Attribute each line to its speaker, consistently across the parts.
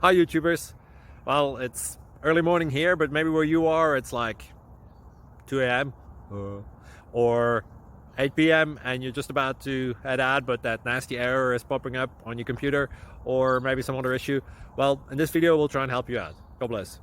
Speaker 1: Hi YouTubers. Well, it's early morning here, but maybe where you are it's like 2 a.m. or 8 p.m. and you're just about to head out, but that nasty error is popping up on your computer, or maybe some other issue. Well, in this video we'll try and help you out. God bless.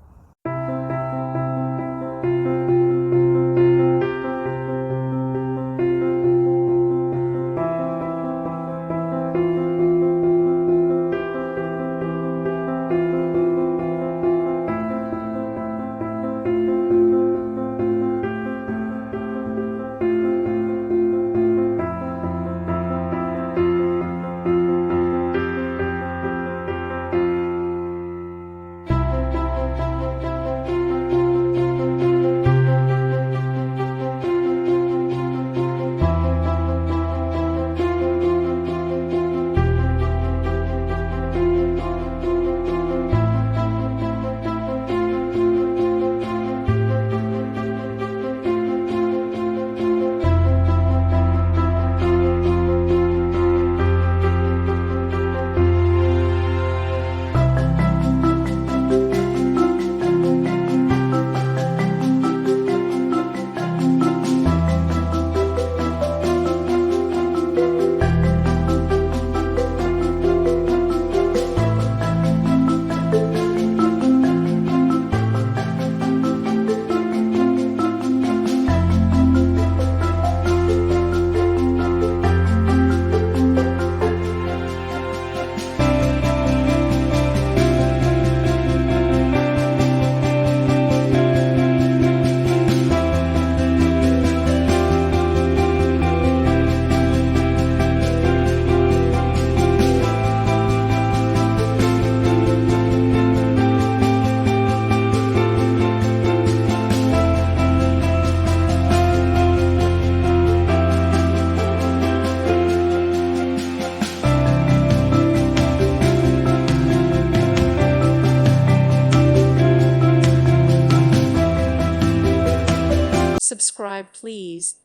Speaker 2: Subscribe, please.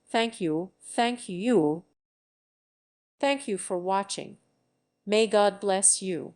Speaker 2: Thank you. Thank you. Thank you for watching. May God bless you.